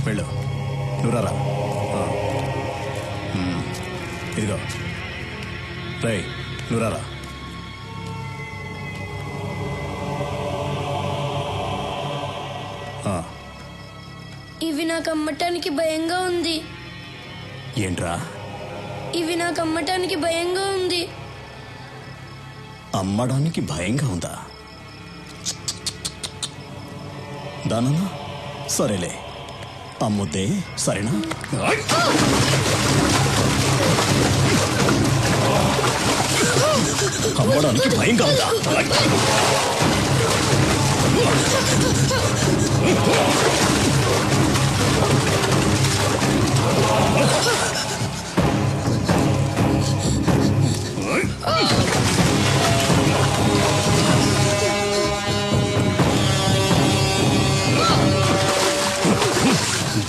వెళ్ళు, నువ్వు రారా. ఇదిగో రై, నువ్వు రారా. ఇవి నాకు అమ్మటానికి భయంగా ఉంది. ఏంట్రా? ఇవి నాకు అమ్మటానికి భయంగా ఉంది. అమ్మడానికి భయంగా ఉందా? దానన్నా సరేలే, అమ్ముద్దే సరేనా? అమ్మడానికి భయంగా ఉందా?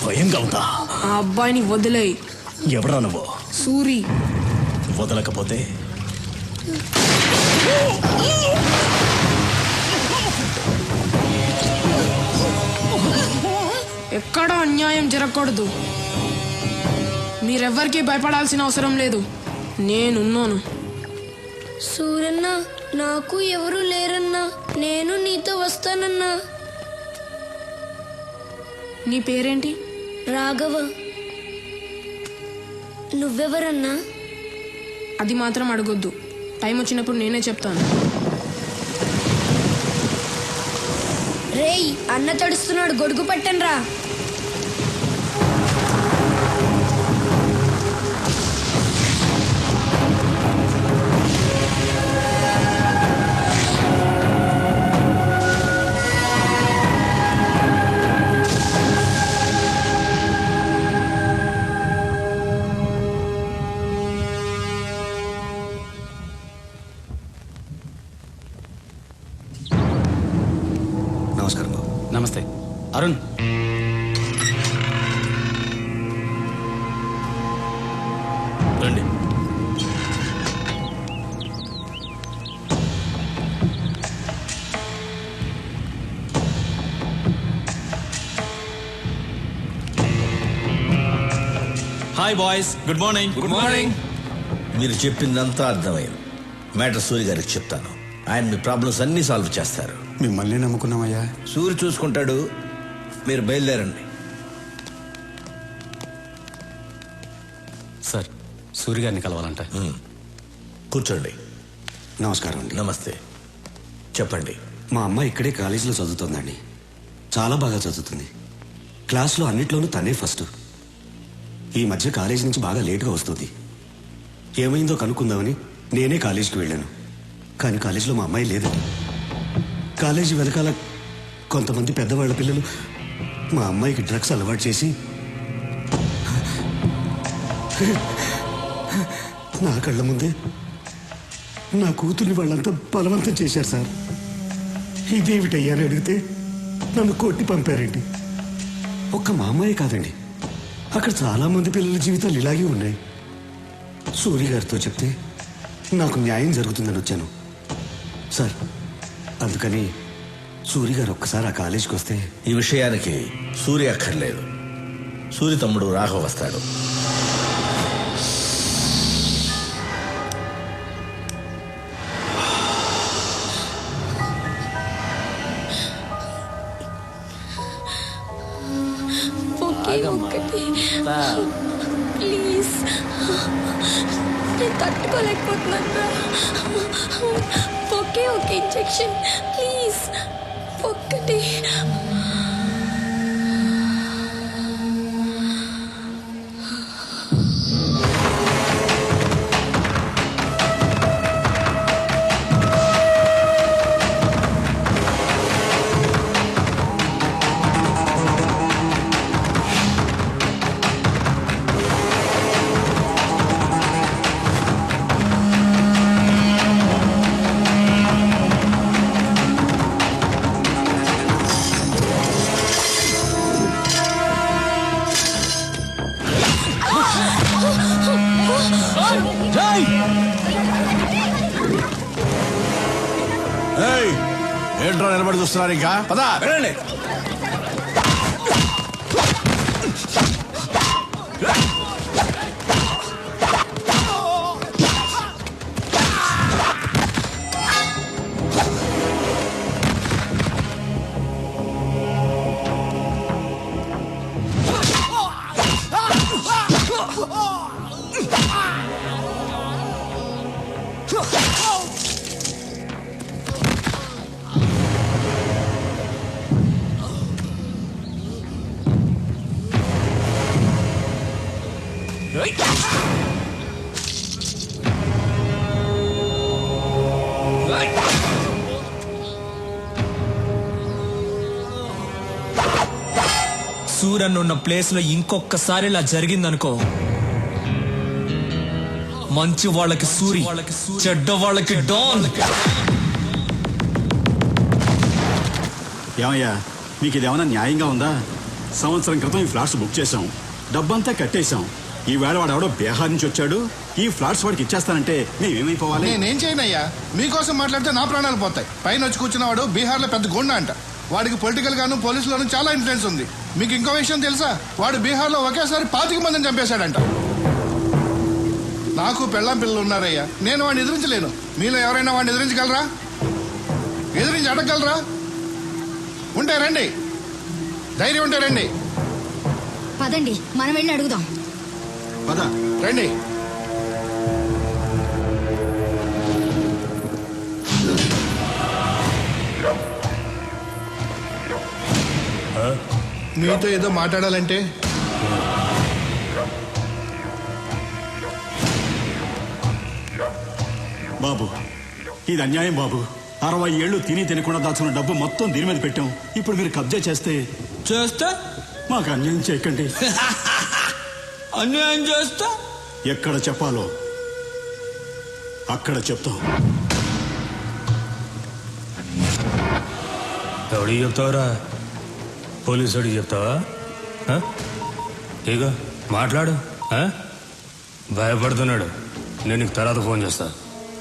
భయంగా ఉందా? ఆ అబ్బాయిని వదిలేయ్. ఎవరా నువ్వు? సూరి. వదలకపోతే ఎక్కడా అన్యాయం జరగకూడదు. మీరెవ్వరికీ భయపడాల్సిన అవసరం లేదు, నేనున్నాను. సూరన్న, నాకు ఎవరు లేరన్నా, నేను నీతో వస్తానన్నా. నీ పేరేంటి? రాఘవ. నువ్వెవరన్నా? అది మాత్రం అడగొద్దు, టైం వచ్చినప్పుడు నేనే చెప్తాను. రేయ్, అన్న తడుస్తున్నాడు, గొడుగు పట్టండ్రా. నమస్కారం బాబు. నమస్తే అరుణ్. రండి. Hi boys, good morning. Good morning. మీరు చెప్పిందంతా అర్థమైంది. మ్యాటర్ సూరి గారికి చెప్తాను. ఆయన మీ ప్రాబ్లమ్స్ అన్నీ సాల్వ్ చేస్తారు. మిమ్మల్ని నమ్ముకున్నామయ్యా. సూరి చూసుకుంటాడు, మీరు బయలుదేరండి. సార్, సూర్య గారిని కలవాలంట. కూర్చోండి. నమస్కారం అండి. నమస్తే, చెప్పండి. మా అమ్మాయి ఇక్కడే కాలేజీలో చదువుతుందండి. చాలా బాగా చదువుతుంది. క్లాస్లో అన్నిట్లోనూ తనే ఫస్ట్. ఈ మధ్య కాలేజీ నుంచి బాగా లేటుగా వస్తుంది. ఏమైందో కనుక్కుందామని నేనే కాలేజీకి వెళ్ళాను. కానీ కాలేజీలో మా అమ్మాయి లేదు. కాలేజీ వెనకాల కొంతమంది పెద్దవాళ్ళ పిల్లలు మా అమ్మాయికి డ్రగ్స్ అలవాటు చేసి నా కళ్ళ ముందే నా కూతుర్ని వాళ్ళంతా బలవంతం చేశారు సార్. ఇదేమిటయ్యా అని అడిగితే నన్ను కొట్టి పంపారండి. ఒక్క మా అమ్మాయి కాదండి, అక్కడ చాలా మంది పిల్లల జీవితాలు ఇలాగే ఉన్నాయి. సూరి గారితో చెప్తే నాకు న్యాయం జరుగుతుందని వచ్చాను సార్. అందుకని సూరి గారు ఒక్కసారి ఆ కాలేజీకి వస్తే. ఈ విషయానికి సూరి అక్కర్లేదు, సూరి తమ్ముడు రాఘవ వస్తాడు. ప్లీజ్, నేను తట్టుకోలేకపోతున్నా. ఒకే ఒక ఇంజెక్షన్ ప్లీజ్, ఒక్కటి. ఏంట్రా నిలబడి చూస్తున్నారు? ఇంకా పదా వెళ్ళండి. సూరన్ ఉన్న ప్లేస్ లో ఇంకొకసారి ఇలా జరిగిందనుకో, మంచి వాళ్ళకి సూరి, చెడ్డ వాళ్ళకి డాన్. ఏమయ్యా మీకు ఇదేమన్నా న్యాయంగా ఉందా? సంవత్సరం క్రితం ఈ ఫ్లాట్స్ బుక్ చేశాం, డబ్బంతా కట్టేశాం. ఈ వేళ వాడెవడో బీహార్ నుంచి వచ్చాడు, ఈ ఫ్లాట్స్ వాడికి ఇచ్చేస్తానంటే మేమేమైపోవాలి? నేనేం చేయనయ్యా, మీకోసం మాట్లాడితే నా ప్రాణాలు పోతాయి. పైన వచ్చి కూర్చున్నవాడు బీహార్లో పెద్ద గుండా అంట. వాడికి పొలిటికల్ గాను పోలీసులోను చాలా ఇన్ఫ్లుయెన్స్ ఉంది. మీకు ఇంకో విషయం తెలుసా? వాడు బీహార్లో ఒకేసారి 25 మందిని చంపేశాడంట. నాకు పెళ్ళాం పిల్లలు ఉన్నారయ్యా, నేను వాడిని ఎదిరించలేను. మీలో ఎవరైనా వాడిని ఎదిరించగలరా? ఎదిరించి అడగగలరా? ఉంటే రండి, ధైర్యం ఉంటే రండి. పదండి మనం వెళ్ళి అడుగుదాం. పద. రండి. మీతో ఏదో మాట్లాడాలంటే బాబు ఇది అన్యాయం బాబు. 60 ఏళ్ళు తినకుండా దాచుకున్న డబ్బు మొత్తం దీని మీద పెట్టాం. ఇప్పుడు మీరు కబ్జా చేస్తే మాకు అన్యాయం చేయకండి. అన్యాయం చేస్తా ఎక్కడ చెప్పాలో అక్కడ చెప్తాం. ఎవడికి చెప్తావురా? పోలీసు వాడికి చెప్తావా? ఇక మాట్లాడు. భయపడుతున్నాడు. నేను నీకు తర్వాత ఫోన్ చేస్తా.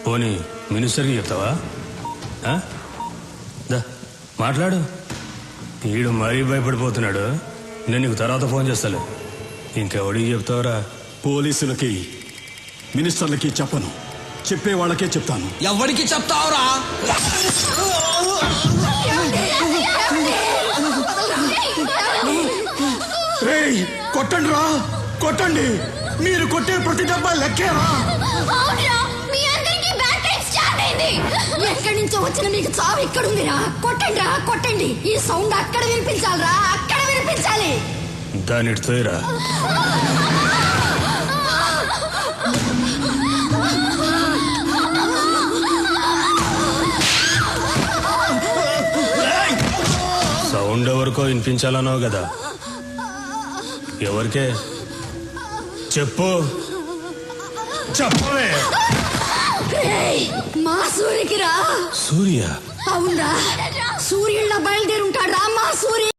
పోనీ మినిస్టర్కి చెప్తావా? దా మాట్లాడు. ఈడు మరీ భయపడిపోతున్నాడు. నేను నీకు తర్వాత ఫోన్ చేస్తాలే. ఇంకెవడికి చెప్తావురా? పోలీసులకి మినిస్టర్లకి చెప్పను, చెప్పే వాళ్ళకే చెప్తాను. ఎవరికి చెప్తావురా? రేయ్ కొట్టండి రా, కొట్టండి. మీరు కొట్టే ప్రతి డబ్బా లెక్కేరా. ఎక్కడి నుంచో వచ్చిన మీకు చావు ఇక్కడుందిరా. కొట్టండి రా, కొట్టండి. ఈ సౌండ్ అక్కడ వినిపించాలిరా, అక్కడ వినిపించాలి. దాని తోయరా. సౌండ్ ఎవరికో వినిపించాలన్నావు కదా, ఎవరికే చెప్పు. చెప్పవే. మా సూర్యకి రా. సూర్య? అవునరా, సూర్యుళ్ళ బయలుదేరి ఉంటాడు రా మా సూర్య.